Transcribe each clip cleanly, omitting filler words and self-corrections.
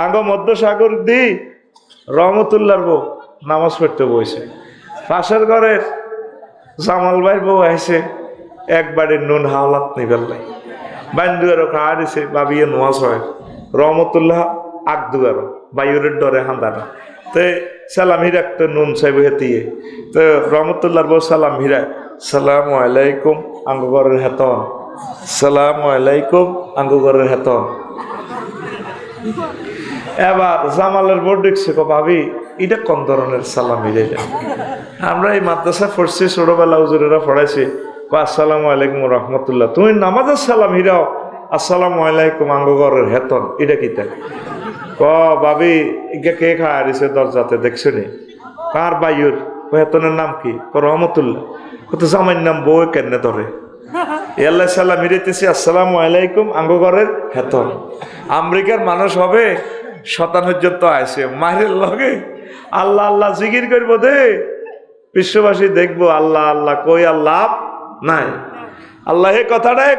আঙ্গ মধ্যসাগর দি রহমতুল্লাহর বউ নামাজ পড়তে বইছে, পাশের ঘরের জামাল ভাইয়ের বউ আইসে একবারে নুন হাওলাত নিবেলাই বান্ধুয়ারও খাওয়া দিছে ভাবিয়ে নোয়াজ হয় রহমতুল্লাহ আগদুয়ারও বায়ুরের ডরে হাঁদানা তো সালাম হিরাক তো নুন চাইব হেতিয়ে তো রহমতুল্লাহর বউ সালাম হিরা সালাম আলাইকুম আঙ্গ ঘরের হেতন, সালাম আলাইকুম আঙ্গ ঘরের হেতন। এবার জামালের বউ দেখছে ভাবি এটা কোন ধরনের সালাম হিরা? আমরা এই মাদ্রাসা পড়ছি ছোটবেলা হুজুরেরা পড়াইছি আসসালামু আলাইকুম রহমতুল্লাহ, তুমি নামাজের সালাম হিরাও আসসালামু আলাইকুম আঙ্গ ঘরের হেতন, এটা কি তাই? ভাবি ইকে কে খাওয়া দিছে দরজাতে দেখছো নি? কার বায়ুর হেতনের নাম কি? রহমতুল্লাহ। কত জামাইর নাম বউ কেন ধরে আল্লাহ সাল্লাম হিরেতেছি আসসালামু আলাইকুম আঙ্গ ঘরের হেতন। আমেরিকার মানুষ হবে শতানুজ্জত আছে মায়ের লগে আল্লাহ আল্লাহ জিকির করব দে, বিশ্ববাসী দেখবো আল্লাহ আল্লাহ কই আর লাভ নাই। আল্লাহ এই কথাটাই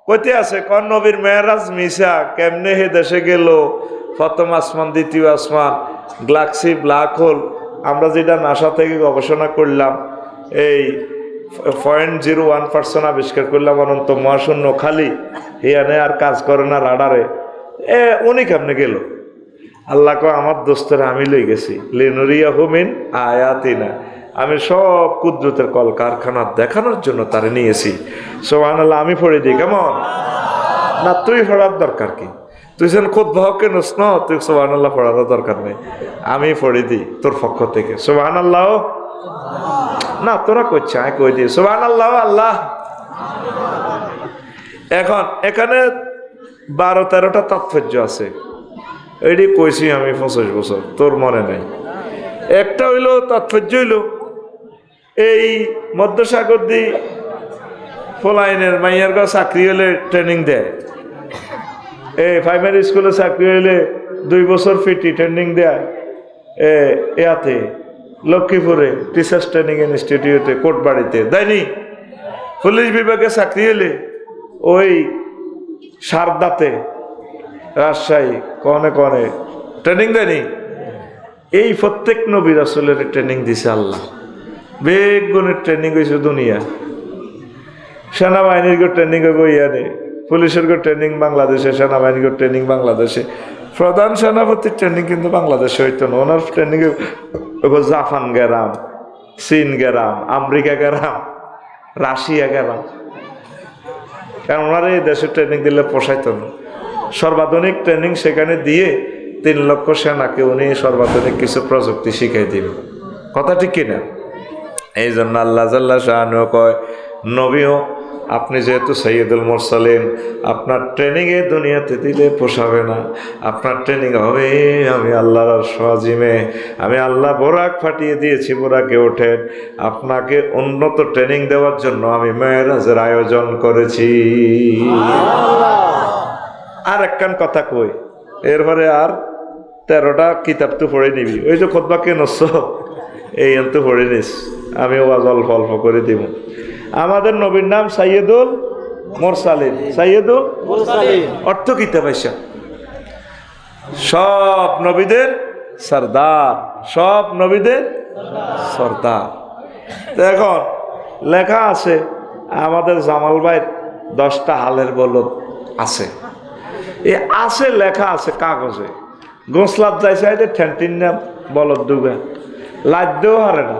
কইতে আছে কোন নবীর মেরাজ মিশা কেমনে হে দেশে গেল, প্রথম আসমান দ্বিতীয় আসমান গ্যালাক্সি ব্ল্যাক হোল, আমরা যেটা নাসা থেকে গবেষণা করলাম এই 0.01% আবিষ্কার করলাম অনন্ত মহাশূন্য খালি হিয়ানে আর কাজ করে না রাডারে, উনি কেমনে গেল? আল্লাহ কো আমার দোস্তের আমি লই গেছি লিনুরিয়া হুমিন আয়াতিনা, আমি সব কুদরতের কল কারখানা দেখানোর জন্য তারে নিয়েছি। সুবহানাল্লাহ। আমি পড়ে দিই কেমন না? তুই পড়ার দরকার কি? তুই যেন খুদ ভাবকে নোস ন, তুই সুবহানাল্লাহ পড়ার দরকার নেই, আমি পড়ে দিই তোর পক্ষ থেকে। সুবহানাল্লাহ না তোরা করছে আমি কই দিই সুবহানাল্লাহ আল্লাহ। এখন এখানে 12-13টা তাৎপর্য আছে, এটি কইছি আমি 25 বছর, তোর মনে নাই। একটা হইল তাৎপর্য হইল এই মধ্যসাগর দি ফলাইনের মাইয়ার গা চাকরি হলে ট্রেনিং দেয়, এই প্রাইমারি স্কুলে চাকরি হইলে 2 বছর ফিটি ট্রেনিং দেয়, ইয়াতে লক্ষ্মীপুরে টিচার্স ট্রেনিং ইনস্টিটিউটে কোটবাড়িতে দেয়নি, পুলিশ বিভাগে চাকরি হলে ওই সারদাতে রাজশাহী কনে কনে ট্রেনিং দেয়নি। এই প্রত্যেক নবী রাসূলের ট্রেনিং দিছে আল্লাহ, বেগুনের ট্রেনিং হয়েছে দুনিয়া, সেনাবাহিনীর ট্রেনিং ইয়ানে, পুলিশের ট্রেনিং বাংলাদেশে, সেনাবাহিনীর ট্রেনিং বাংলাদেশে, প্রধান সেনাপতির ট্রেনিং কিন্তু বাংলাদেশে হইতো না, ওনার ট্রেনিং জাপান গেরাম, চীন গেরাম, আমেরিকা গেরাম, রাশিয়া গেরাম, কারণ ওনারা এই দেশে ট্রেনিং দিলে পোষাইতো না। সর্বাধুনিক ট্রেনিং সেখানে দিয়ে 3 লক্ষ সেনাকে উনি সর্বাধুনিক কিছু প্রযুক্তি শিখাই দিবে, কথা ঠিক কিনা? এই জন্য আল্লাহ জাল্লা শাআনহু কয় নবীও আপনি যেহেতু সৈয়দুল মুরসালিন, আপনার ট্রেনিংয়ে দুনিয়াতে দিলে পোষাবে না, আপনার ট্রেনিং হবে আমি আল্লাহর আরশ আজিমে, আমি আল্লাহ বোরাক ফাটিয়ে দিয়েছি, বোরাকে ওঠেন, আপনাকে উন্নত ট্রেনিং দেওয়ার জন্য আমি মেরাজের আয়োজন করেছি। আর একখান কথা কই, এরপরে আর 13টা কিতাব তো পড়ে নিবি, ওই যে খুতবা কে নস এই তো পড়ে নিস, আমি ওয়াজ অল্প অল্প করে দিব। আমাদের নবীর নাম সাইয়্যিদুল মুরসালিন, সাইয়্যিদুল মুরসালিন অর্থ কিতাব আইসা সব নবীদের সরদার, সব নবীদের সরদার। এখন লেখা আছে আমাদের জামাল ভাইয়ের 10টা হালের বলদ আছে, এই আছে লেখা আছে কাগজে, গোসলাত যাইছে ঠেনটিন না বলদ ডুবে লাদ্যও হারে না,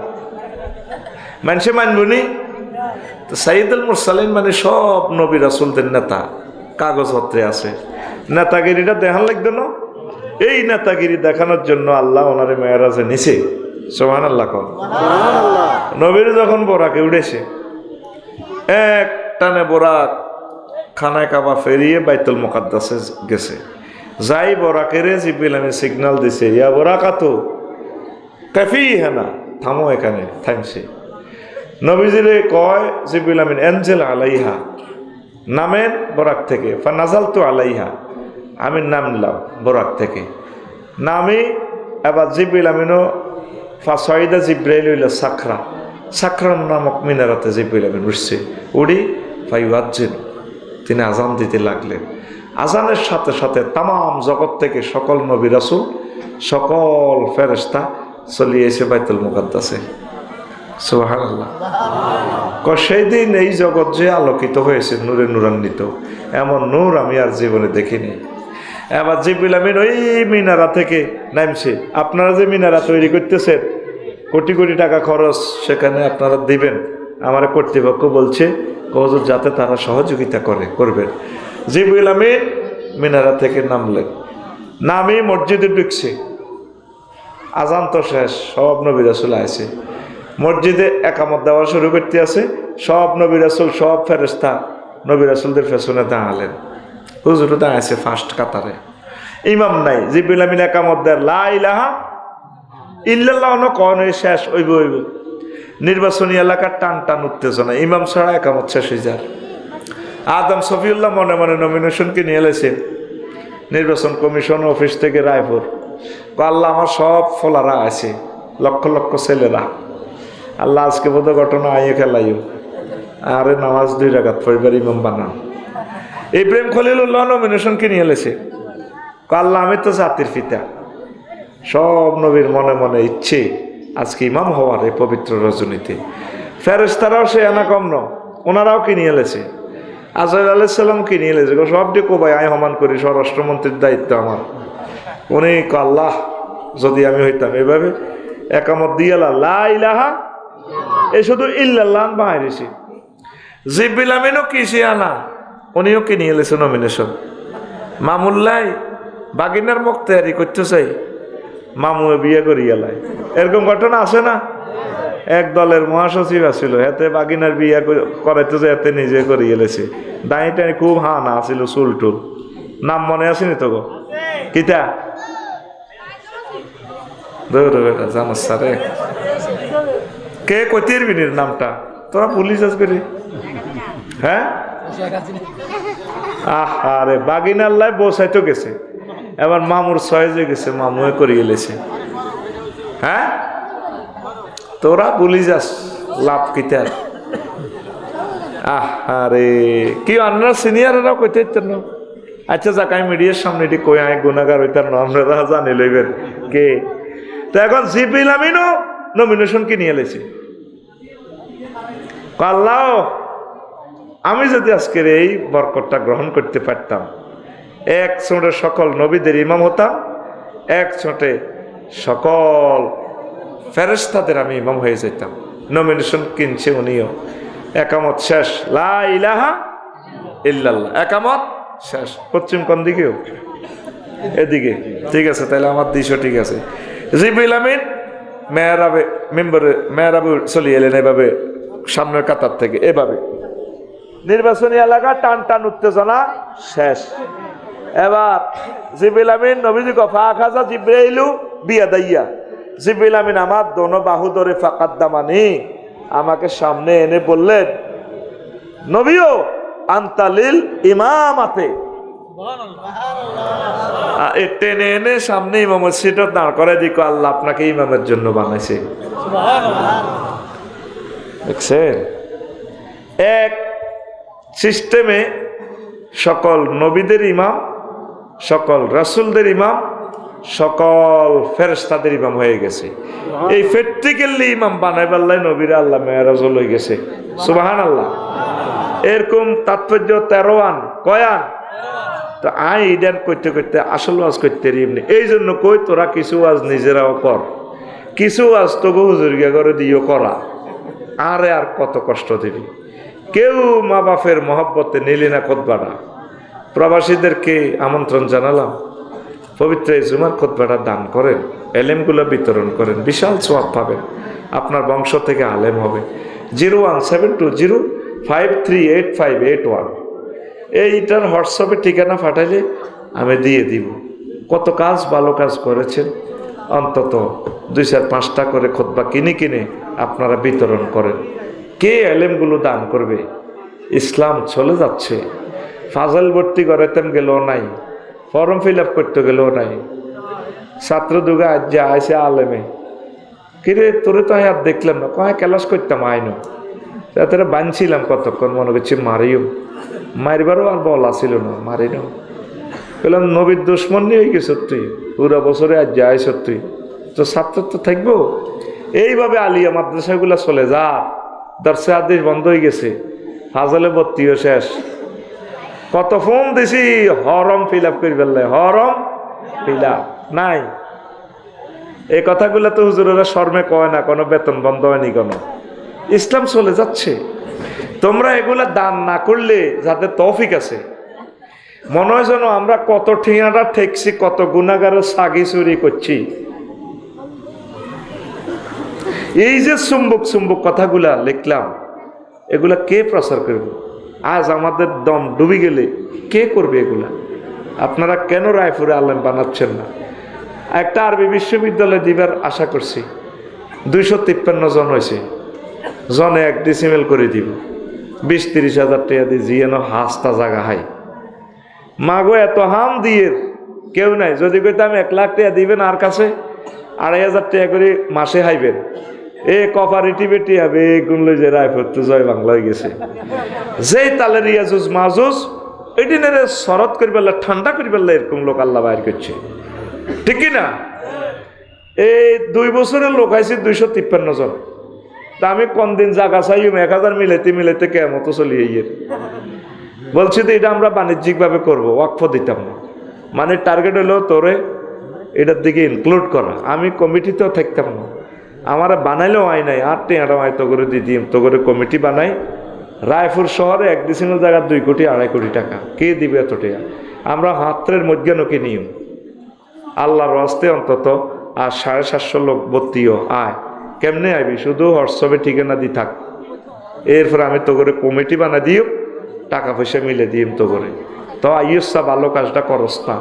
মানুষে মানবনি। তো সাইয়্যিদুল মুরসালিন মানে সব নবী রাসূলদের নেতা, কাগজপত্রে আছে। নেতাগিরিটা দেখান লাগবে না, এই নেতাগিরি দেখানোর জন্য আল্লাহ ওনারে মেরাজে নিছে। সুবহানাল্লাহ। নবীর যখন বোরাকে উঠেছে, এক টানে বোরাক খানায় কাবা ফেরিয়ে বাইতুল মুকাদ্দাসে গেছে, যাই বোরাকেরে জিবরিল আমিন সিগন্যাল দিছে, ইয়া বোরাকাতু কাফি হেনা, থামো এখানে, থামছে। নবীজিরে কয় জিবরিল আমিন এনজেল আলাইহা, নামেন বোরাক থেকে, ফানাজালতু আলাইহা, আমি নামলাম বোরাক থেকে, নামি এবার জিবরিল আমিনও ফাসাইদা জিব্রাইল ইলা সাখরা, সাখরা নামক মিনারাতে জিবরিল আমিন উঠছে, উড়ি ফাইওয়াজ্জিন, তিনি আজান দিতে লাগলেন, আজানের সাথে সাথে তাম জগৎ থেকে সকল নবী রাসূল সকল ফেরেশতা চলে এসে বাইতুল মুকাদ্দাসে। সুবহানাল্লাহ। সেই দিন এই জগৎ যে আলোকিত হয়েছে নূরে নূরান্বিত, এমন নূর আমি আর জীবনে দেখিনি। এবার জিবরিল আমিন ওই মিনারা থেকে নামছে। আপনারা যে মিনারা তৈরি করতেছেন, কোটি কোটি টাকা খরচ সেখানে আপনারা দিবেন, আমার কর্তৃপক্ষ বলছে হুজুর যাতে তারা সহযোগিতা করবেন। জিবরিল আমিন মিনারা থেকে নামলেন, নামে মসজিদে ঢুকছে। আজান তো শেষ, সব নবী রাসূল আছে মসজিদে, একামত দেওয়া শুরু করতে আছে। সব নবী রাসূল সব ফেরেশতা নবী রাসূলদের পেছনে দাঁড়ালেন। হুজুর দাঁড়াইছে ফার্স্ট কাতারে, ইমাম নাই। জিবরিল আমিন একামত দেয়, লা ইলাহা ইল্লাল্লাহ কন শেষ হইব। নির্বাচনী এলাকার টান টান উত্তেজনা, ইমাম ছাড়া একামত শেষ হয়ে যায়। আদম শফিউল্লাহ মনে মনে নমিনেশনকে নিয়ে এলেছে নির্বাচন কমিশন অফিস থেকে রায়পুর। আল্লাহ আমার সব ফলারা আছে, লক্ষ লক্ষ ছেলেরা, আল্লাহ আজকে বোধ ঘটনা আইয়ে খেলাইও, আরে নামাজ 2 রাকাত পড়বার ইমাম বানান। ইব্রাহিম খলিলুল্লাহ নমিনেশনকে নিয়ে এলেছে। আল্লাহ আমি তো জাতির পিতা, সব নবীর মনে মনে ইচ্ছে আজকে ইমাম হওয়ার এই পবিত্র রজনীতে। ফেরেশতারাও সে আনা কম ন, ওনারাও কিনে এলেছে। আজরাইল আলাইহিস সালাম কিনে এলেছে। সবটি কোবাই আয় হমান করি, স্বরাষ্ট্রমন্ত্রীর দায়িত্ব আমার। উনি আল্লাহ যদি আমি হইতাম এভাবে একামত দিয়ে লা ইলাহা, এই শুধু ইল্লাল্লাহ বাহাইরেছি। জিবরিল আমিনও কিসে আনা, উনিও কিনে এলেছে নমিনেশন। মামুল্লাই বাগিনার মুখ তৈরি করতে চাই, মামুয়ে বিয়ে করি এলাই, এরকম ঘটনা আছে না? এক দলের মহাসচিব আছিল, এতে বাগিনার বিয়ে করাইতে যে এতে নিজে করি এলেছে। দাঁড়িয়ে টানি খুব হানা আছিল, চুল টুল, নাম মনে আসেনি তো গো? কিতা জানাস রে কে কতির বিনির নামটা তোরা পুলিশ আসবি? হ্যাঁ আরে বাগিনার লাই বসাইতো গেছে, এবার মামুর সয়েজে গেছে, মামুয়ে করে এলেছে। হ্যাঁ তোরা পুলিশ যাস, লাভ কিতার। আরে কি আপনারা সিনিয়ররাও কইতে ইচ্ছেন না? আচ্ছা যাক, আমি মিডিয়ার সামনে এটি কই আয় গুণাগার ওইটার আপনারা জানি লইবেন কে। তো এখন জিবরিল আমিনও নমিনেশন কি নিয়ে এলেছে। আল্লাহ আমি যদি আজকের এই বরকতটা গ্রহণ করতে পারতাম, এক ছোটে সকল নবীদের ইমাম হতাম, এক ছোটে সকল ফেরেশতাদের আমি ইমাম হয়ে যেতাম। নমিনেশন কিনছে উনিও। একামত শেষ, লা ইলাহা ইল্লাল্লাহ, একামত শেষ। পশ্চিম কোন দিকেও? এদিকে। ঠিক আছে, তাহলে আমার দিশও ঠিক আছে। জিবরিল আমিন মেহরাবে মেম্বারে মেহরাবে চলে এলেন এভাবে সামনের কাতার থেকে, এভাবে নির্বাচনী এলাকা টান টান উত্তেজনা শেষ। এবার জিবরিল আমিন নবীজি কফা খাজা জিব্রাইলু বিয়াদাইয়া, জিবরিল আমিন আমার দোনো বাহু ধরে ফাকাদ্দামানি, আমাকে সামনে এনে বললেন, নবীও আনতালিল ইমামাতে, টেনে এনে সামনে ইমামের সিট দাঁড় করে দিক, আল্লাহ আপনাকে ইমামের জন্য বানাইছে। দেখছেন, এক সিস্টেমে সকল নবীদের ইমাম, সকল রাসূলদের ইমাম, সকল ফেরেশতাদের ইমাম হয়ে গেছে। এই প্র্যাকটিক্যালি ইমাম বানাইবার লাই নবীরা আল্লাহ মেরাজ লই গেছে। সুবহানাল্লাহ। এরকম তাৎপর্য 13 আন, কয়ান? তো আই ইডান করতে করতে আসল ওয়াজ করতে এমনি। এই জন্য কই তোরা কিছু ওয়াজ নিজেরাও কর, কিছু ওয়াজ তোকে হুজুরগিয়া করে দিও করা। আরে আর কত কষ্ট দিবি? কেউ মা বাপের মহব্বতে নিলি না খুতবাটা। প্রবাসীদেরকে আমন্ত্রণ জানালাম, পবিত্র এই জুমার খুতবাটা দান করেন, এলেমগুলো বিতরণ করেন, বিশাল সওয়াব পাবেন। আপনার বংশ থেকে আলেম হবে। 01720538581 এইটার হোয়াটসঅ্যাপে ঠিকানা পাঠাইলে আমি দিয়ে দিব। কত কাজ, ভালো কাজ করেছেন, অন্তত 2-4-5টা করে খুতবা কিনে কিনে আপনারা বিতরণ করেন। কে এলেমগুলো দান করবে? ইসলাম চলে যাচ্ছে। ফাজল ভর্তি করাতেন গেলেও নাই, ফর্ম ফিল আপ করতে গেলেও নাই। ছাত্র দুগা আজ যা আইসে আলেমে, কিরে তোরে তো আর দেখলাম না, কয় ক্লাস করতাম আইনো, তারা বানছিলাম কতক্ষণ, মনে করছি মারিও, মারবারও আর বলা ছিল না, মারিনো। বললাম নবীর দুশ্মন নিয়ে হয়ে গেছ তুই, পুরা বছরে আজ যাই তুই, তো ছাত্র তো থাকবো। এইভাবে আলিয়া মাদ্রাসাগুলা চলে যা, দর্শে আদেশ বন্ধ হয়ে গেছে, ফাজলে ভর্তিও শেষ। কত ফোন দিছি, হরম ফিল আপ করে ফেললে, হরম ফিল আপ নাই। এই কথাগুলো তো হুজুরেরা শর্মে কয় না, কোনো বেতন বন্ধ হয়নি কোনো। ইসলাম চলে যাচ্ছে। তোমরা এগুলা দান না করলে যাদের তৌফিক আছে, মনে হয় যেন আমরা কত ঠিকানা ঠেকছি, কত গুনাহগারের সাগি চুরি করছি। এই যে চুম্বক কথাগুলা লিখলাম, এগুলা কে প্রচার করবে? আজ আমাদের দম ডুবে গেলে কে করবে এগুলা? আপনারা কেন রায়পুরে আলেম বানাচ্ছেন না? একটা আরবি বিশ্ববিদ্যালয় দিবার আশা করছি, 253 জন হয়েছে, জনে 1 ডিসিমেল করে দিব, 20-30 হাজার টাকা দিয়ে জিয়েন হাসতা জায়গা হাই মাগো, এত হাম দিয়ে কেউ নাই। যদি কইতাম 1 লাখ টাকা দিবেন, আর কাছে 2,500 টাকা করে মাসে হাইবেন, এ কপারেটিভ এটি হবে গুনলো যে রায়পুর তো জয় বাংলা হয়ে গেছে। যেই তালে রিয়াজুজ মাজুজ এটি নেড়ে শরৎ করি পেলে, ঠান্ডা করি পেলে, এরকম লোক আল্লাহ বাইর করছে, ঠিক কিনা? এই 2 বছরের লোক আইছে 253 জন। তা আমি কোন দিন জায়গা চাই 1000 মিলাইতে কেমতো চলি ইয়ের বলছি তো, এটা আমরা বাণিজ্যিক ভাবে করবো, ওয়াকফ দিতাম না। মানে টার্গেট হলো তোরে এটার দিকে ইনক্লুড করা। আমি কমিটিতেও থাকতাম না, আমার বানাইলেও আয় নাই, আর টেঁয়াটা আয় তো করে দিয়ে দিই, তো করে কমিটি বানাই। রায়পুর শহরে 1 ডিসিমেল জায়গা 2 কোটি 2.5 কোটি টাকা কে দিবে এত টাকা? আমরা হাতের মধ্যে নকে নিও আল্লাহর রাস্তে অন্তত আর 750 লোক ভর্তিও আয়। কেমনে আইবি? শুধু হোয়াটসঅ্যাপে ঠিকানা দি থাক, এরপরে আমি তো করে কমিটি বানা দিও, টাকা পয়সা মিলে দিম তো করে। তো আইসা ভালো কাজটা করস না।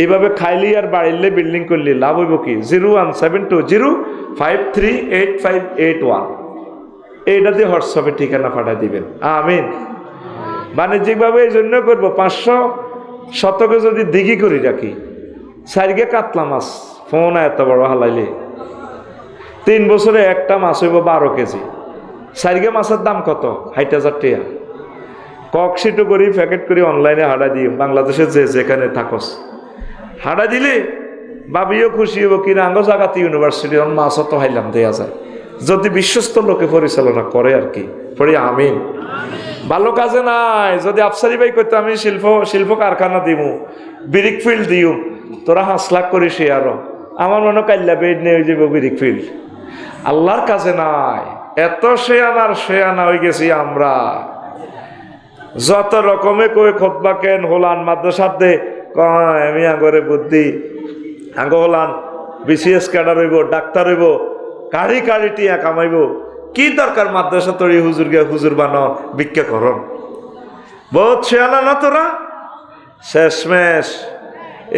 এইভাবে খাইলি আর বাড়িলে বিল্ডিং করলি লাভ হইব কি? 01720538581 এইটা দিয়ে হোয়াটসঅ্যাপে ঠিকানা পাঠাই দিবেন। আমিন। বাণিজ্যিকভাবে এই জন্য করবো, 500 শতকে যদি দিঘি করি রাখি, 4 কাতলা মাছ ফোন এত বড় হালাইলে 3 বছরে একটা মাছ হইব 12 কেজি। 4 মাছের দাম কত? 60,000 টাকা। ককশিটো করি প্যাকেট করি অনলাইনে হাঁটা দিই, বাংলাদেশে যেখানে থাকস হাঁটা দিলে বাবিও খুশি হবো, কিনা আঙ্গ জাগাতে ইউনিভার্সিটি মাছও তো হাইলাম দেয়া যায়, যদি বিশ্বস্ত লোকে পরিচালনা করে আর কি। পড়ি আমিন। ভালো কাজে নাই। যদি আফসারি ভাই করতো আমি শিল্প কারখানা দিমু, ব্রিক ফিল্ড দিও, তোরা 5 লাখ করি সে আরো, আমার মনে কাল্লা বেড নিয়ে যাব ব্রিক ফিল্ড। আল্লাহর কাছে নাই। এত সে আনা হয়ে গেছি আমরা, যত রকমে কই খোদবা কেন হোলান মাদ্রাসাতে কয় আমি আগরে বুদ্ধি আগ হলান বিসিএস ক্যাডার হইব, ডাক্তার হইব, কাড়ি টিয়া কামাইব। কি দরকার মাদ্রাসা তৈরি হুজুর বানো ভিক্ষা করন? বহুত শেয়ানা না তোরা, শেষমেশ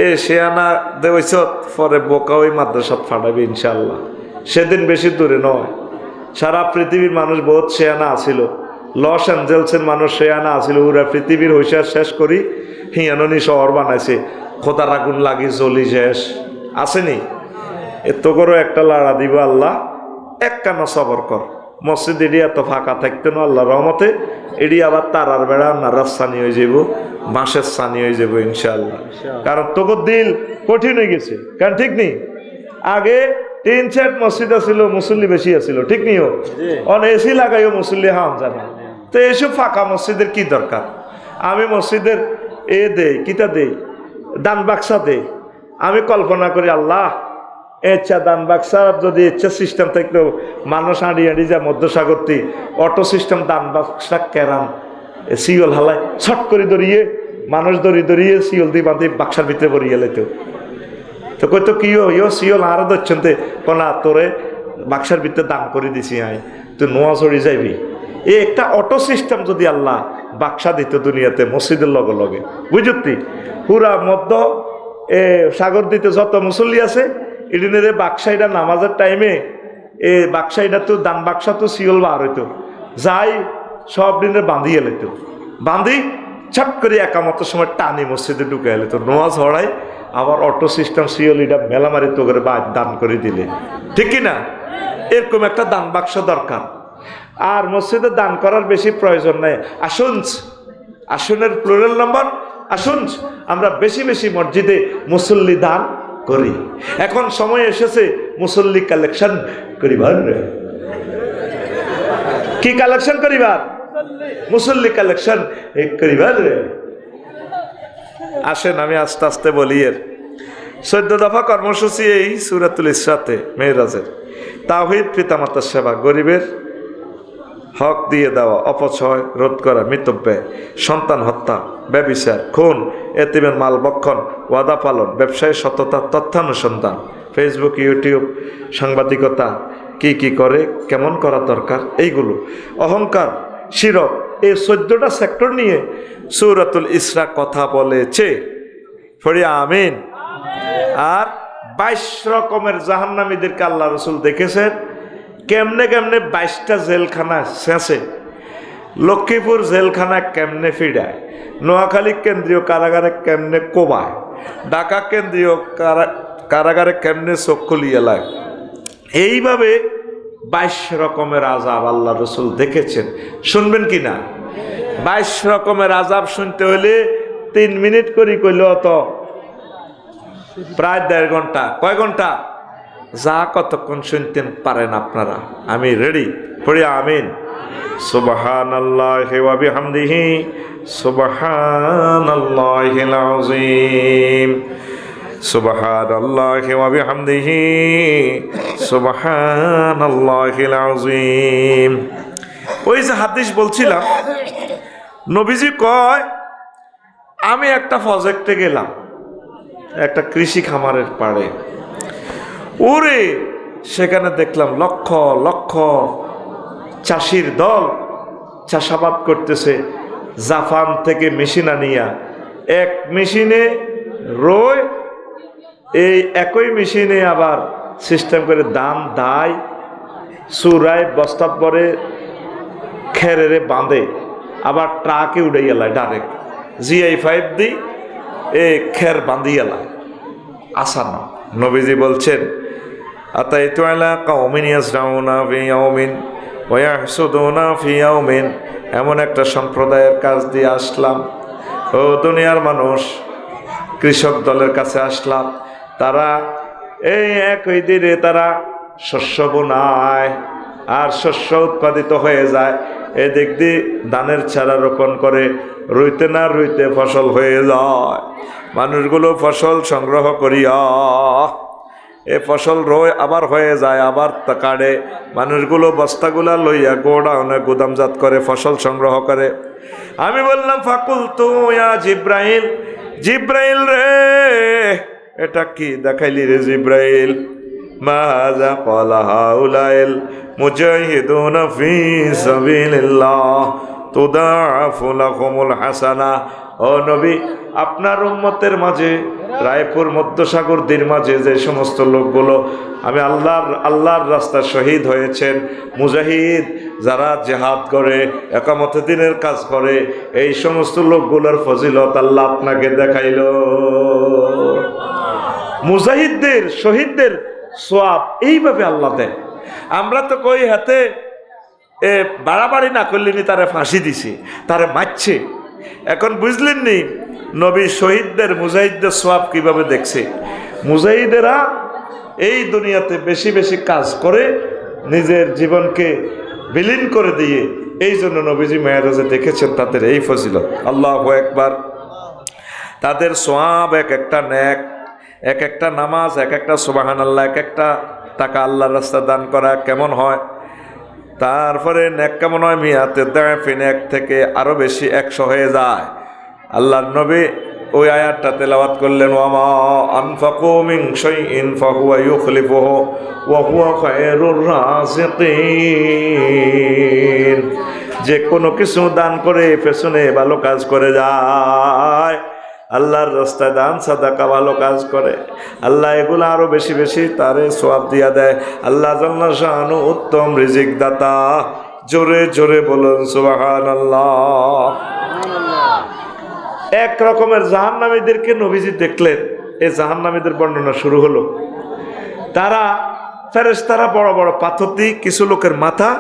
এ শেয়ানা দেওয়াইছ পরে বোকা ওই মাদ্রাসা ফাটাবি ইনশাল্লাহ। সেদিন বেশি দূরে নয়, সারা পৃথিবীর মানুষ বহুত শেয়ানা আছিল। লস অ্যাঞ্জেলসের মানুষ শেয়ানা আছিল, ওরা পৃথিবীর হইসার শেষ করি হিয়াননি শহর বানাইছে, খোদার আগুন লাগি জ্বলি শেষ আসেনি। এত করে একটা লাড়া দিব আল্লাহ, এক কানা সবর কর। মসজিদ এটি এত ফাঁকা থাকতো না, আল্লাহ রহমতে এটি আবার তারার বেড়া নারাজ সানি হয়ে যাব, বাঁশের সানি হয়ে যাব ইনশাআল্লাহ। কারণ তোকে দিল কঠিন হয়ে গেছে, কারণ ঠিক নেই। আগে 3 মসজিদ আছিল, মুসল্লি বেশি আছিল, ঠিক নিও অন এসি লাগাইও মুসল্লি হাম জানা। তো এইসব ফাঁকা মসজিদের কি দরকার? আমি মসজিদের কিতা দেই, দান বাক্সা দেই। আমি কল্পনা করি আল্লাহ ইচ্ছা দান বাক্সার যদি ইচ্ছা সিস্টেম থাকতো, মানুষ আড়ি যা মধ্যসাগরটি অটো সিস্টেম দান বাক্সা কেরাম সিওল হালায় ছট করে দড়িয়ে মানুষ দড়িয়ে সিওল দিয়ে বাঁধি বাক্সার ভিতরে পড়িয়ে লাইতো। তো কইতো কি সিওল আরো ধরছেন তে কোনা তোরে বাক্সার ভিতরে দান করে দিছি আই, তুই নোয়া চড়ি যাইবি। এই একটা অটো সিস্টেম যদি আল্লাহ বাক্সা দিত দুনিয়াতে মসজিদের লগে লগে, বুঝতি পুরা মধ্য সাগর দিতে যত মুসল্লি আছে ইডিনের বাক্সাইটা নামাজের টাইমে এ বাক্সাইটা তো দান বাক্সা তো সিওল বার হইতো, যাই সব দিনের বাঁধিয়ে লাইতো, বাঁধি ছাট করে একামতের সময় টানি মসজিদে ঢুকে এলে তো নোয়াজ হড়াই আবার অটো সিস্টেম সিওল এটা মেলামারি তো করে দান করে দিলে, ঠিক কিনা? এরকম একটা দান বাক্স দরকার। আর মসজিদে দান করার বেশি প্রয়োজন নাই। আসনের প্লুরাল নাম্বার আসুন আমরা বেশি বেশি মসজিদে মুসল্লি দান করি। এখন সময় এসেছে মুসল্লি কালেকশন করিবার। কি কালেকশন করিবার? মুসল্লি কালেকশন করিবার। আসেন আমি আস্তে আস্তে বলি। এর 14 দফা কর্মসূচি এই সূরাতুল ইসরাতে মেরাজের। তাওহীদ, পিতামাতার সেবা, গরিবের হক দিয়ে দেওয়া, অপচয় রোধ করা, মিতব্যয়, সন্তান হত্যা, ব্যভিচার, খুন, এতিমের মাল ভক্ষণ, ওয়াদা পালন, ব্যবসায় সততা, তথ্যানুসন্ধান, ফেসবুক, ইউটিউব, সাংবাদিকতা, কি কি করে, কেমন করা দরকার, এইগুলো, অহংকার, শিরক, এই 14টা সেক্টর নিয়ে সূরাতুল ইসরা কথা বলেছে। পড়ি আমিন। আর 22 রকমের জাহান্নামীদেরকে আল্লাহ রসুল দেখেছেন। কেমনে কেমনে 22টা জেলখানা শেষে, লক্ষ্মীপুর জেলখানা কেমনে ফিরায়, নোয়াখালী কেন্দ্রীয় কারাগারে কেমনে কোবায়, ঢাকা কেন্দ্রীয় কারাগারে কেমনে চক্ষু লিয়ালায়, এইভাবে 22 রকমের আযাব আল্লাহ রসুল দেখেছেন। শুনবেন কি না? 22 রকমের আযাব শুনতে হলে 3 মিনিট করে কইল তো প্রায় 1.5 ঘন্টা। কয় ঘন্টা? যা কতক্ষণ শুনতেন পারেন আপনারা। আমি রেডি। পড়ি আমিন। সুবহানাল্লাহি ওয়া বিহামদিহি সুবহানাল্লাহিল আযীম। সুবহানাল্লাহি ওয়া বিহামদিহি সুবহানাল্লাহিল আযীম। ওই যে হাদিস বলছিলাম, নবীজি কয় আমি একটা প্রজেক্টে গেলাম, একটা কৃষি খামারের পাড়ে। ওরে সেখানে দেখলাম লক্ষ লক্ষ চাষির দল চাষাবাদ করতেছে। জাপান থেকে মেশিন আনিয়া এক মেশিনে রোয়, এই একই মেশিনে আবার সিস্টেম করে ধান দায়, চুরায় বস্তা পরে খেরেরে বাঁধে, আবার ট্রাকে উড়াইয়া লায় ডাইরেক্ট GI5 দি এ খের বাঁধিয়ালায়। আসানো নবীজি বলছেন আতাইতু আলা কওমিন ইয়াসরাউনা ফি ইয়াউমিন ওয়া ইয়াহসুদুনা ফি ইয়াউমিন, এমন একটা সম্প্রদায়ের কাছ দিয়ে আসলাম। ও দুনিয়ার মানুষ, কৃষক দলের কাছে আসলাম। তারা এই একই দিনে তারা শস্য বোনায় আর শস্য উৎপাদিত হয়ে যায়। এদিক দিয়ে ধানের চারা রোপণ করে, রুইতে না রুইতে ফসল হয়ে যায়। মানুষগুলো ফসল সংগ্রহ করিয়া এ ফসল রোয় আবার হয়ে যায়, আবার তা কাটে। মানুষগুলো বস্তাগুলা লইয়া গোডাউনে গুদামজাত করে ফসল সংগ্রহ করে। আমি বললাম ফাকুলতু ইয়া জিব্রাইল, জিব্রাইল রে এটা কি দেখাইলি রে জিব্রাইল? মা হাযা ক্বালা হাউলাইল মুজাহিদুনা ফি সাবিলিল্লাহ তুদাআফু লাহুমুল হাসানা। ও নবী, আপনার উম্মতের মাঝে রায়পুর মধ্যসাগর দ্বীর মাঝে যে সমস্ত লোকগুলো আমি আল্লাহর রাস্তায় শহীদ হয়েছেন, মুজাহিদ যারা জেহাদ করে, একামতে দ্বীনের কাজ করে, এই সমস্ত লোকগুলোর ফজিলত আল্লাহ আপনাকে দেখাইল। মুজাহিদদের, শহীদদের সওয়াব এইভাবে আল্লাহ দেয়। আমরা তো কই হাতে বাড়াবাড়ি না করলেনি তারে ফাঁসি দিছি, তারে মারছে। এখন বুঝলেন নি নবী শহীদদের, মুজাহিদদের সওয়াব কিভাবে দেখছে। মুজাহিদেরা এই দুনিয়াতে বেশি বেশি কাজ করে নিজের জীবনকে বিলীন করে দিয়ে, এই জন্য নবীজি মেরাজে দেখেছেন তাদের এই ফজিলত। আল্লাহু আকবার। তাদের সওয়াব এক একটা নেক, এক একটা নামাজ, এক একটা সুবহানাল্লাহ, এক একটা টাকা আল্লাহর রাস্তা দান করা কেমন হয়। তারপরে নেক কেমন হয়? মিয়াতে দাফিন, 1 থেকে আরো বেশি 100 হয়ে যায়। আল্লাহর নবী ওই আয়াতটা তেলাওয়াত করলেন, ওয়ামা আনফাকু মিন শাইইন ফাহুয়া ইউখলিফুহু ওয়া হুয়া খায়রুর রাযিকিন। যে কোনো কিছু দান করে পেছনে ভালো কাজ করে যায়, আল্লাহর রাস্তায় দান সাদাকা ভালো কাজ করে, আল্লাহ এগুলো আরো বেশি বেশি তারে সওয়াব দিয়া দেয়। আল্লাহ জাল্লা শানু উত্তম রিজিক দাতা। জোরে জোরে বলুন সুবহানাল্লাহ। এক রকমের জাহান্নামীদেরকে নবীজি দেখলেন। এই জাহান্নামীদের বর্ণনা শুরু হলো। তারা ফেরেশতারা বড় বড় পাথর দিয়ে কিছু লোকের মাথা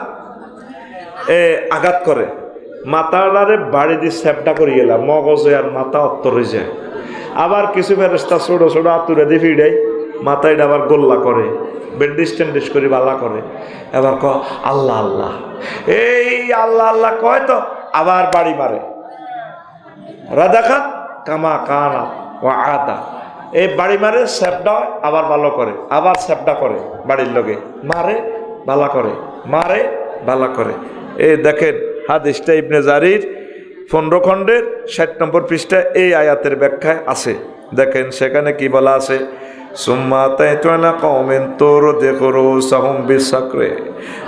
আঘাত করে, মাথাটারে বাড়ি দিয়ে স্যাপটা করে গেলাম, মগজে আর মাথা অত্তর হয়ে যায়। আবার কিছু ফেরেস্তা ছোট ছোট আতুরে দিয়ে ফিরাই, মাথায় আবার গোল্লা করে, ব্যান্ডেজ ট্যান্ডেজ করে বালা করে। এবার আল্লাহ আল্লাহ, এই আল্লাহ আল্লাহ কয় তো আবার বাড়ি মারে। রাদাখাত কামা কানা ও আদা, এই বাড়ি মারে, স্যাপটা আবার ভালো করে, আবার স্যাপটা করে, বাড়ির লোকে মারে বালা করে, মারে বালা করে। এই দেখেন হাদিসটা ইবনে জারির 15 খণ্ডের 60 নম্বর পৃষ্ঠা এই আয়াতের ব্যাখ্যায় আছে। দেখেন সেখানে কি বলা আছে,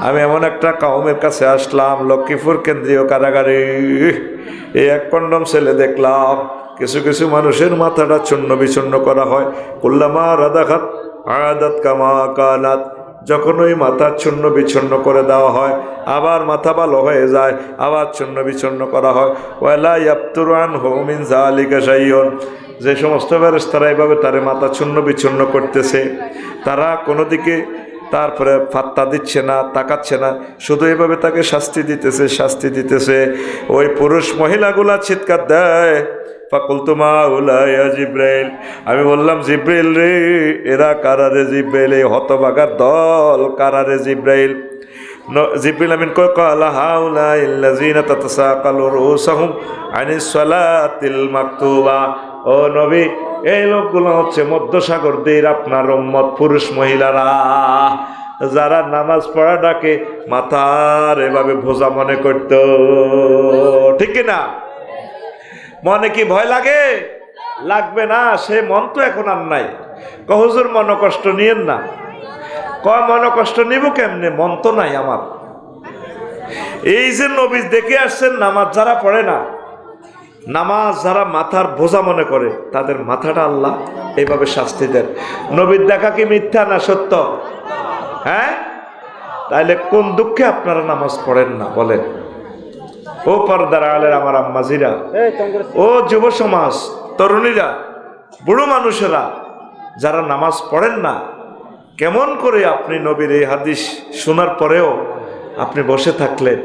আমি এমন একটা কওমের কাছে আসলাম, লক্ষ্মীপুর কেন্দ্রীয় কারাগারে। এই এক কন্ডম ছেলে দেখলাম, কিছু কিছু মানুষের মাথাটা চূর্ণ বিচূর্ণ করা হয়। কুল্লামা রাদাখাত আয়াদাত কামা কানাত, যখন ওই মাথা চূর্ণ বিচ্ছন্ন করে দেওয়া হয়, আবার মাথা ভালো হয়ে যায়, আবার চূর্ণ বিচ্ছন্ন করা হয়। ওয়ালা ইয়াফতুরু আনহু মিন যালিকা শাইউন, যে সমস্ত ফেরেশতারা এভাবে তারে মাথা চূর্ণ বিচ্ছন্ন করতেছে, তারা কোনো দিকে তারপরে ফাত্তা দিচ্ছে না, তাকাচ্ছে না, শুধু এভাবে তাকে শাস্তি দিতেছে, শাস্তি দিতেছে। ওই পুরুষ মহিলাগুলা চিৎকার দেয়, ফাকুলতু মা উলাইয়া জিব্রাইল, আমি বললাম জিব্রাইল রে, এরা কারারে জিব্রাইল, এই হতভাগার দল কারারে জিব্রাইল। জিব্রাইল আমিন কয় ক্বালা হাউলাইল্লাযিনা তাতাসাকালু রুউসাহুম আনিস সালাতিল মাকতুবা, ও নবী, এই লোকগুলো হচ্ছে মধ্যসাগর তীর আপনার উম্মত, পুরুষ মহিলারা, যারা নামাজ পড়াটাকে মাথার এভাবে বোঝা মনে করত। ঠিক কিনা? মনে কি ভয় লাগে? লাগবে না, সে মন তো এখন আর নাই। হুজুর মন কষ্ট নিয়েন না। কয় মন কষ্ট নিব কেমনে, মন তো নাই আমার। এই যে নবী দেখে আসছেন, নামাজ যারা পড়ে না, নামাজ যারা মাথার বোঝা মনে করে, তাদের মাথাটা আল্লাহ এইভাবে শাস্তি দেন। নবীর দেখা কি মিথ্যা না সত্য? হ্যাঁ, তাইলে কোন দুঃখে আপনারা নামাজ পড়েন না বলেন? ও পর্দার আলের আমার আম্মাজিরা, ও যুব সমাজ, তরুণীরা, বুড়ো মানুষেরা যারা নামাজ পড়েন না, কেমন করে আপনি নবীর এই হাদিস শোনার পরেও আপনি বসে থাকলেন?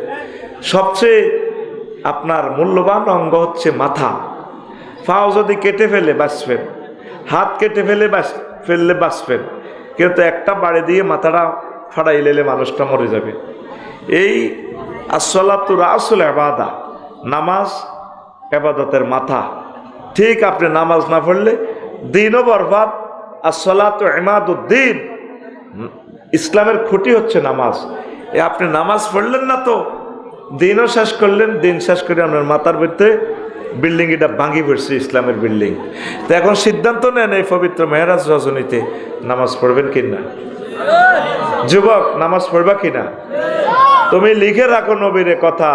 সবচেয়ে আপনার মূল্যবান অঙ্গ হচ্ছে মাথা। পাও যদি কেটে ফেলে বাঁচবেন, হাত কেটে ফেললে বাঁচবেন, কিন্তু একটা বাড়ি দিয়ে মাথাটা ফাড়াই লেলে মানুষটা মরে যাবে। এই আসসালাতু রাসুল ইবাদা, নামাজ ইবাদতের মাথা। ঠিক আপনি নামাজ না পড়লে দিনও বরবাদ। আসসালাতু ইমাদুদ্দিন, ইসলামের খুঁটি হচ্ছে নামাজ। আপনি নামাজ পড়লেন না তো দিনও শেষ করলেন, দিন শেষ করে আপনার মাথার ভিতরে বিল্ডিং এটা ভাঙি পড়ছে, ইসলামের বিল্ডিং। তো এখন সিদ্ধান্ত নেন এই পবিত্র মেহরাজ রজনীতে নামাজ পড়বেন কিনা। যুবক, নামাজ পড়বা কিনা? তুমি লিখে রাখো নবীর কথা,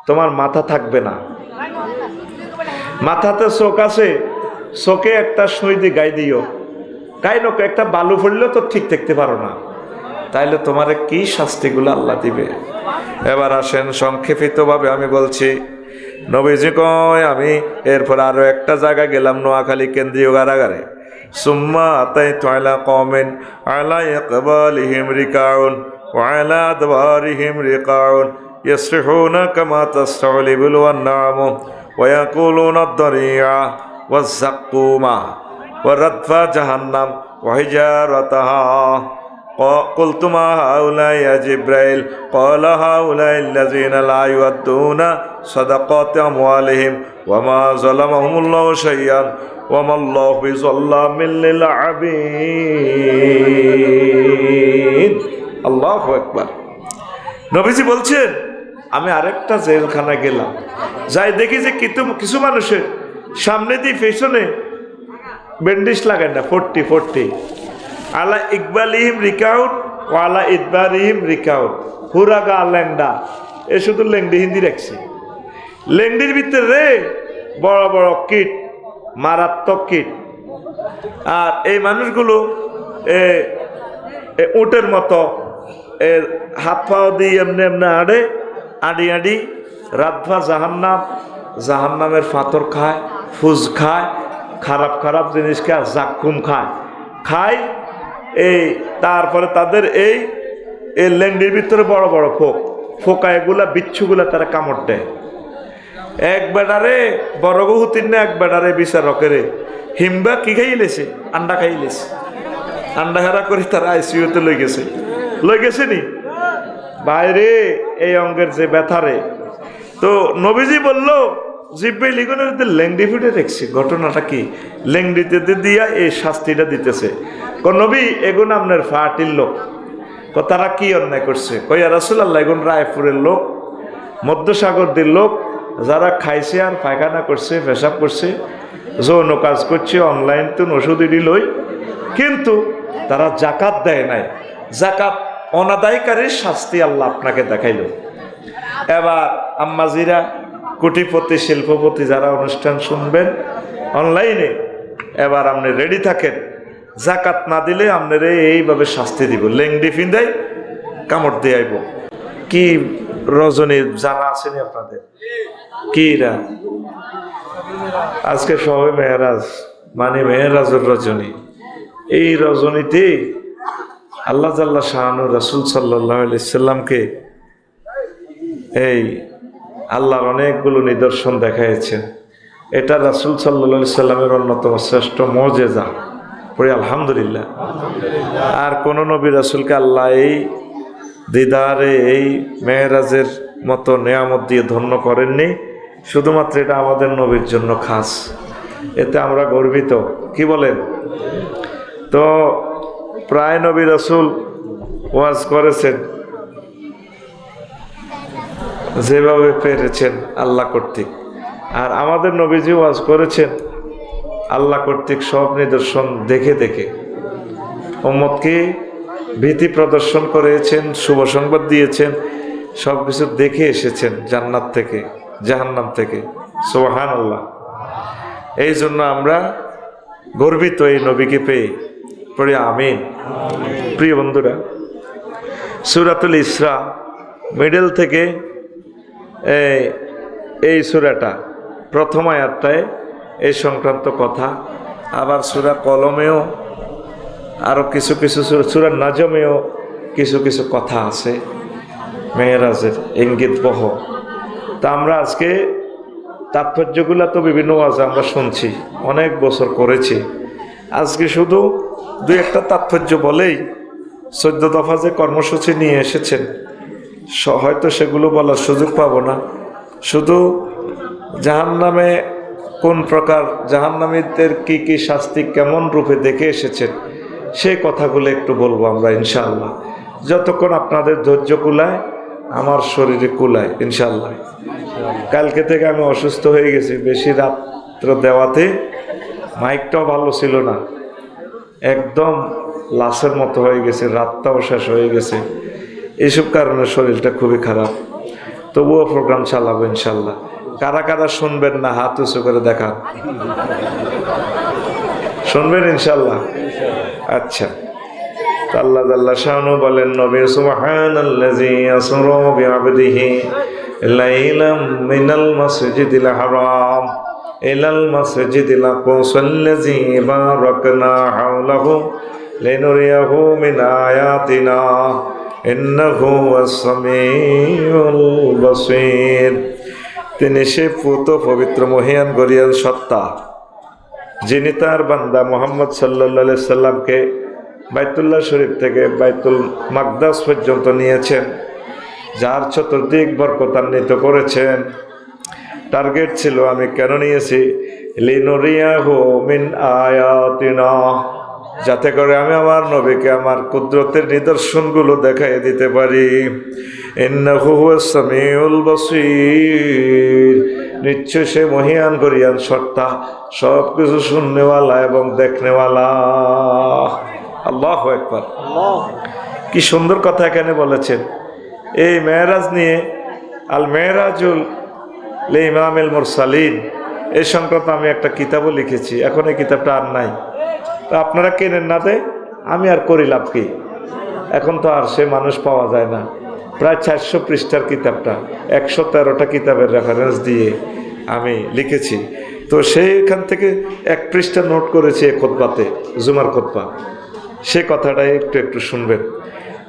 তোমার মাথা থাকবে না। মাথাতে চোখ আছে, চোখে একটা সুই দিয়ে গাই দিও, গাই নোকে একটা বালু পড়লেও তো ঠিক দেখতে পারো না, তাইলে তোমার কি শাস্তিগুলো আল্লাহ দিবে। এবার আসেন সংক্ষেপিতভাবে আমি বলছি। নবীজি কয়, আমি এরপর আরো একটা জায়গায় গেলাম, নোয়াখালী কেন্দ্রীয় কারাগারে। সুম্মা আতাইতু আলা কওমিন আলা ইকবালিহিম রিকাউন ওয়া আলা আদবারিহিম রিকাউন ইয়াসরিহুনা কামা তাসতালিবুল ওয়ান্নামু ওয়া ইয়াকুলুনা আদ-দারিয়া ওয়াজ-যাক্কুমা ওয়া রাদফা জাহান্নাম ওয়া হিজারাতাহা। قلت ما هؤلاء يا جبريل؟ قال هؤلاء الذين لا يؤدون صدقات أموالهم وما ظلمهم الله شيئا وما الله بظلام للعبيد। আল্লাহু আকবার। নবীজি বলছেন, আমি আরেকটা জেলখানা গেলাম, যাই দেখি যে কিছু মানুষের সামনে দিয়ে পেছনে ব্যান্ডেজ লাগায় না, 40 আলা ইকবালিহিম রিকাউট ওয়ালা ইদবারিহিম রিকাউট, হুরাগা ল্যাংডা, এ শুধু লেংডি হিন্দি রাখছি। লেংডির ভিতরে বড় বড় কিট, মারাত্মক কিট। আর এই মানুষগুলো উটের মতো হাত পাও দিয়ে এমনি এমনি আড়ি রাতভা জাহান্নামের ফাতর খায়, ফুজ খায়, খারাপ জিনিস খায়, জাক্কুম খায়। এই তারপরে তাদের এই লেন্ডির ভিতরে বড় বড় ফোক, ফোকায়গুলা বিচ্ছুগুলা তারা কামড় দেয়। এক বেড়ারে বড় বহুতিন না এক বেড়ারে বিচারকেরে হিমবা কি খাইলেছে, আন্ডা খাইলেছে। আন্ডা হেরা করে তারা আইসিইউতে লই গেছে নি বাইরে এই অঙ্গের যে ব্যথারে। তো নবীজি বলল জিব্বে লিগনের লেংডি ফুটে দেখছি, ঘটনাটা কি? লেংডিতে দিয়া এই শাস্তিটা দিতেছে। নবী এগুন আপনার ফাটির লোক। তারা কি অন্যায় করছে? কইয়া রাসূলুল্লাহ এগুন রায়পুরের লোক, মধ্যসাগরদের লোক, যারা খাইছে আর পায়খানা করছে, পেশাব করছে, যৌন কাজ করছে, অনলাইন তো ওষুধ লই, কিন্তু তারা জাকাত দেয় নাই। জাকাত অনাদায়কারীর শাস্তি আল্লাহ আপনাকে দেখাইল। এবার আম্মাজিরা, কোটিপতি, শিল্পপতি যারা অনুষ্ঠান শুনবেন অনলাইনে, এবার আপনি রেডি থাকেন। জাকাত না দিলে আপনার এইভাবে শাস্তি দিব, লেংডি ফিন্দাই কামড় দিয়ে আইব। কি রজনী জানা আসেনি আপনাদের? কি রা আজকে সবে মেহরাজ, মানে মেহরাজের রজনী। এই রজনীতে আল্লাহ জাল্লা শাহানু রাসূল সাল্লাল্লাহু আলাইহি সাল্লামকে এই আল্লাহর অনেকগুলো নিদর্শন দেখাইছেন। এটা রাসূল সাল্লাল্লাহু আলাইহি সাল্লামের অন্যতম শ্রেষ্ঠ মুজিজা। পড়ি আলহামদুলিল্লাহ। আর কোন নবী রাসূলকে আল্লাহ এই দিদারে, এই মেহরাজের মতো নেয়ামত দিয়ে ধন্য করেননি। শুধুমাত্র এটা আমাদের নবীর জন্য খাস, এতে আমরা গর্বিত। কি বলেন? তো প্রায় নবী রাসূল ওয়াজ করেছেন যেভাবে পেরেছেন আল্লাহ কর্তৃক, আর আমাদের নবীজি ওয়াজ করেছেন আল্লাহ কর্তৃক সব নিদর্শন দেখে দেখে। উম্মতকে ভীতি প্রদর্শন করেছেন, শুভ সংবাদ দিয়েছেন, সব কিছু দেখে এসেছেন জান্নাত থেকে, জাহান্নাম থেকে। সুবহানাল্লাহ। এই জন্য আমরা গর্বিত এই নবীকে পেয়ে। পড়ি আমিন। প্রিয় বন্ধুরা, সূরাতুল ইসরা মিডল থেকে এই সূরাটা প্রথম আয়াতটায় এই সংক্রান্ত কথা। আবার সূরা কলমেও আরও কিছু কিছু, সূরা নাজমেও কিছু কিছু কথা আছে মেরাজের ইঙ্গিত বহ। তা আমরা আজকে তাৎপর্যগুলো তো বিভিন্ন ওয়াজে আমরা শুনছি, অনেক বছর করেছি। আজকে শুধু দুই একটা তাৎপর্য বলেই 14 দফা যে কর্মসূচি নিয়ে এসেছেন, হয়তো সেগুলো বলার সুযোগ পাবো না। শুধু জাহান্নামে কোন প্রকার, জাহান্নামীদের কি কি শাস্তি কেমন রূপে দেখে এসেছেন, সেই কথাগুলো একটু বলবো আমরা ইনশাআল্লাহ, যতক্ষণ আপনাদের ধৈর্য কুলায়, আমার শরীরে কুলায় ইনশাআল্লাহ। কালকে থেকে আমি অসুস্থ হয়ে গেছি, বেশি রাত্র দেওয়াতে মাইকটাও ভালো ছিল না, একদম লাশের মতো হয়ে গেছে, রাতটাও শেষ হয়ে গেছে। এইসব কারণে শরীরটা খুবই খারাপ। তবুও প্রোগ্রাম চালাবো ইনশাল্লাহ। কারা কারা শুনবেন না হাত উঁচু করে দেখান। শুনবেন ইনশাল্লাহ? আচ্ছা। আল্লাহ জাল্লা শানু বলেন, নবী সুবহানাল্লাযী আসরা বিআবদিহি লাইলাম মিনাল মাসজিদিল হারাম ইলাল মাসজিদিল আকসাল্লাযী বারাকনা হাওলাহু লিনুরিয়াহু মিন আয়াতিনা ইন্নাহু ওয়াস-সামিউল বাসীর। তিনি সে পুত পবিত্র মহিয়ান গরিয়ান সত্তা, যিনি তার বান্দা মুহাম্মদ সাল্লাল্লাহু আলাইহি সাল্লামকে বাইতুল্লাহ শরীফ থেকে বাইতুল মাকদাস পর্যন্ত নিয়েছেন, যার চতুর্দিক বরকতান্বিত করেছেন। টার্গেট ছিল আমি কেন নিয়েছি, লিনুরিয়াহু মিন আয়াতিনা, যাতে করে আমি আমার নবীকে আমার কুদরতের নিদর্শনগুলো দেখাই দিতে পারি। ইন্নাহু ওয়াস-সামিউল বাসীর, নিশ্চয় সে মহিয়ান গরিয়ান সত্তা, সব কিছু শুননেওয়ালা এবং দেখনেওয়ালা। আল্লাহু আকবার। কি সুন্দর কথা এখানে বলেছেন। এই মেরাজ নিয়ে আল মেরাজুল লিইমামিল মুরসালিন, এই সংক্রান্ত আমি একটা কিতাবও লিখেছি। এখন এই কিতাবটা আর নাই, তো আপনারা কেনেন না, দেয় আমি আর করি লাভ কি? এখন তো আর সে মানুষ পাওয়া যায় না। প্রায় 400 পৃষ্ঠার কিতাবটা 113টা কিতাবের রেফারেন্স দিয়ে আমি লিখেছি। তো সেইখান থেকে 1 পৃষ্ঠা নোট করেছি খুতবাতে, জুমার খুতবা, সে কথাটাই একটু একটু শুনবেন।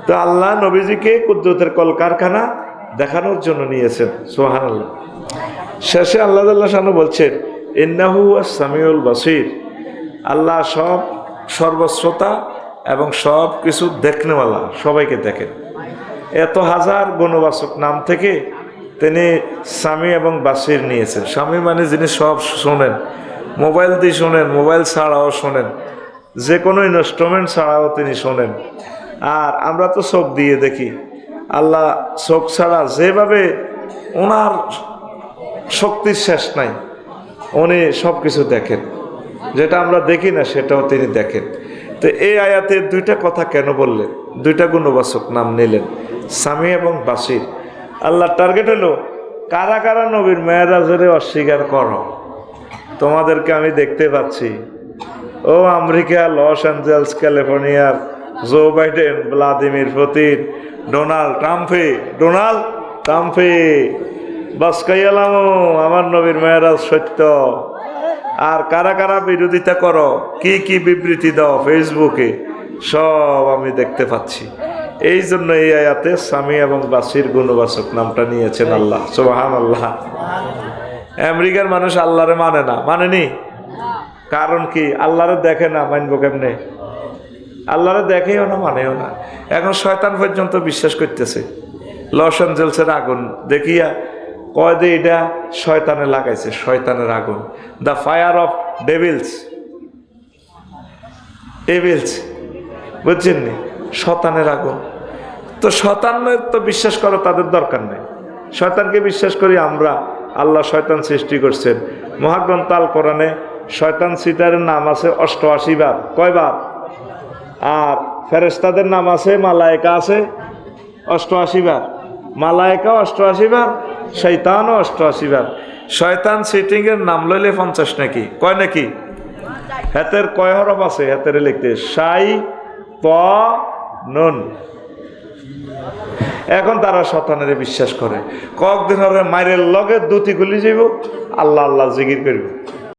তো আল্লাহ নবীজিকে কুদরতের কলকারখানা দেখানোর জন্য নিয়েছেন। সুবহানাল্লাহ। শেষে আল্লাহ তাআলা শানু বলছেন ইন্নাহু আস-সামিউল বাসীর, আল্লাহ সব সর্বশ্রোতা এবং সব কিছু দেখনেওয়ালা, সবাইকে দেখেন। এত হাজার গুণবাচক নাম থেকে তিনি সামি এবং বাসির নিয়েছেন। স্বামী মানে যিনি সব শোনেন, মোবাইল দিয়ে শোনেন, মোবাইল ছাড়াও শোনেন, যে কোনো ইনস্ট্রুমেন্ট ছাড়াও তিনি শোনেন। আর আমরা তো চোখ দিয়ে দেখি, আল্লাহ চোখ ছাড়া যেভাবে ওনার শক্তির শেষ নাই, উনি সব কিছু দেখেন, যেটা আমরা দেখি না সেটাও তিনি দেখেন। তো এই আয়াতে দুইটা কথা কেন বললেন, দুইটা গুণবাচক নাম নিলেন, সামি এবং বাসির। আল্লাহ টার্গেট হলো কারা কারা নবীর মেরাজের অস্বীকার করো, তোমাদেরকে আমি দেখতে পাচ্ছি। ও আমেরিকা, লস অ্যাঞ্জেলস, ক্যালিফোর্নিয়ার Joe Biden, Vladimir Putin, Donald ট্রাম্পে বাসকাইয়ালাম আমার নবীর মেরাজ সত্য। আর কারা কারা বিরোধিতা করো, কি কি বিবৃতি দাও ফেসবুকে, সব আমি দেখতে পাচ্ছি। এই জন্য এই আয়াতে সামি এবং বাসির গুণবাচক নামটা নিয়েছেন আল্লাহ। সুবহানাল্লাহ। আমেরিকার মানুষ আল্লাহরে মানে না, মানেনি। কারণ কি? আল্লাহরে দেখে না, মানবো কেমনে? আল্লাহরে দেখেও না, মানেও না। এখন শয়তান পর্যন্ত বিশ্বাস করতেছে। লস অ্যাঞ্জেলসের আগুন দেখিয়া কয় যে এটা শয়তানে লাগাইছে, শয়তানের আগুন, দ্য ফায়ার অফ ডেভিলস, বুঝছেন নি? শয়তানের আগুন। তো শয়তানের তো বিশ্বাস করো তাদের দরকার নেই, শয়তানকে বিশ্বাস করি আমরা। আল্লাহ শয়তান সৃষ্টি করছেন। মহাগ্রন্থ আল কোরআনে শয়তান সিটারের নাম আছে 88 বার। কয়বার? আর ফেরেশতাদের নাম আছে, মালায়েকা আছে 88 বার। মালায়েকা 88 বার, শয়তানও 88 বার। শয়তান সিটিং এর নাম লইলে 50 নাকি কয় নাকি? হাতের কয় হরফ আছে? হাতের লিখতে শাই ত নুন। এখন তারা শয়তানের বিশ্বাস করে, কয়েকদিন হবে মায়ের লগে দুটি গুলি যাইব, আল্লাহ আল্লাহ জিকির করবে।